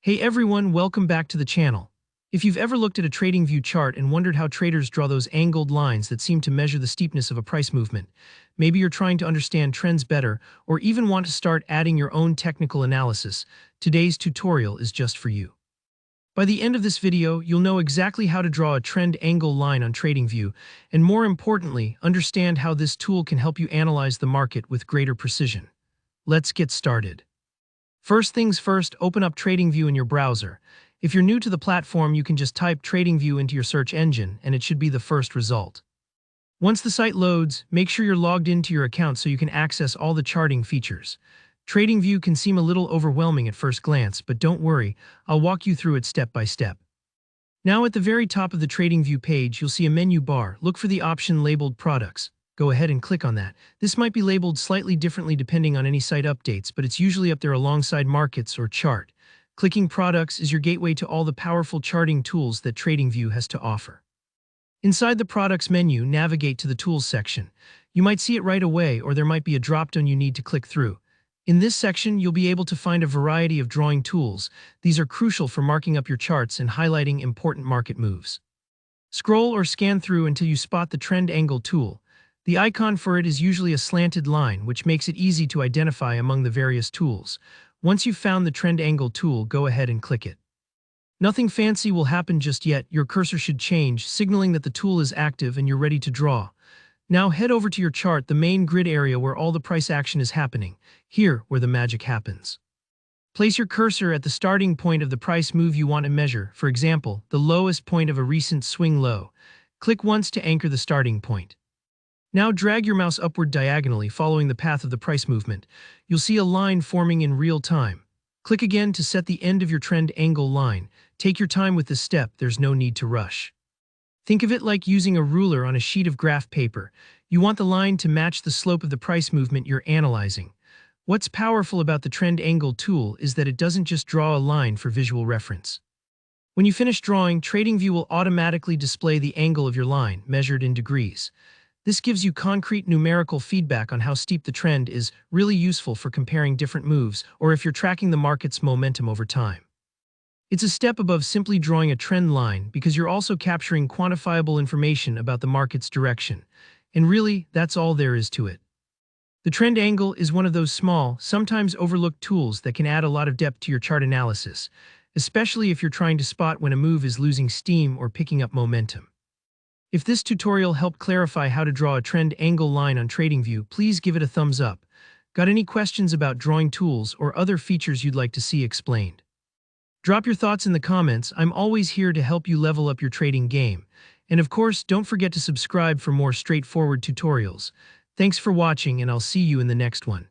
Hey everyone, welcome back to the channel. If you've ever looked at a TradingView chart and wondered how traders draw those angled lines that seem to measure the steepness of a price movement, maybe you're trying to understand trends better or even want to start adding your own technical analysis, today's tutorial is just for you. By the end of this video, you'll know exactly how to draw a trend angle line on TradingView, and more importantly, understand how this tool can help you analyze the market with greater precision. Let's get started. First things first, open up TradingView in your browser. If you're new to the platform, you can just type TradingView into your search engine and it should be the first result. Once the site loads, make sure you're logged into your account so you can access all the charting features. TradingView can seem a little overwhelming at first glance, but don't worry, I'll walk you through it step by step. Now at the very top of the TradingView page, you'll see a menu bar. Look for the option labeled Products. Go ahead and click on that. This might be labeled slightly differently depending on any site updates, but it's usually up there alongside Markets or Chart. Clicking Products is your gateway to all the powerful charting tools that TradingView has to offer. Inside the Products menu, navigate to the Tools section. You might see it right away, or there might be a drop-down you need to click through. In this section, you'll be able to find a variety of drawing tools. These are crucial for marking up your charts and highlighting important market moves. Scroll or scan through until you spot the Trend Angle tool. The icon for it is usually a slanted line, which makes it easy to identify among the various tools. Once you've found the Trend Angle tool, go ahead and click it. Nothing fancy will happen just yet. Your cursor should change, signaling that the tool is active and you're ready to draw. Now head over to your chart, the main grid area where all the price action is happening, here where the magic happens. Place your cursor at the starting point of the price move you want to measure, for example, the lowest point of a recent swing low. Click once to anchor the starting point. Now drag your mouse upward diagonally, following the path of the price movement. You'll see a line forming in real time. Click again to set the end of your trend angle line. Take your time with this step, there's no need to rush. Think of it like using a ruler on a sheet of graph paper. You want the line to match the slope of the price movement you're analyzing. What's powerful about the trend angle tool is that it doesn't just draw a line for visual reference. When you finish drawing, TradingView will automatically display the angle of your line, measured in degrees. This gives you concrete numerical feedback on how steep the trend is, really useful for comparing different moves or if you're tracking the market's momentum over time. It's a step above simply drawing a trend line because you're also capturing quantifiable information about the market's direction. And really, that's all there is to it. The trend angle is one of those small, sometimes overlooked tools that can add a lot of depth to your chart analysis, especially if you're trying to spot when a move is losing steam or picking up momentum. If this tutorial helped clarify how to draw a trend angle line on TradingView, please give it a thumbs up. Got any questions about drawing tools or other features you'd like to see explained? Drop your thoughts in the comments. I'm always here to help you level up your trading game. And of course, don't forget to subscribe for more straightforward tutorials. Thanks for watching, and I'll see you in the next one.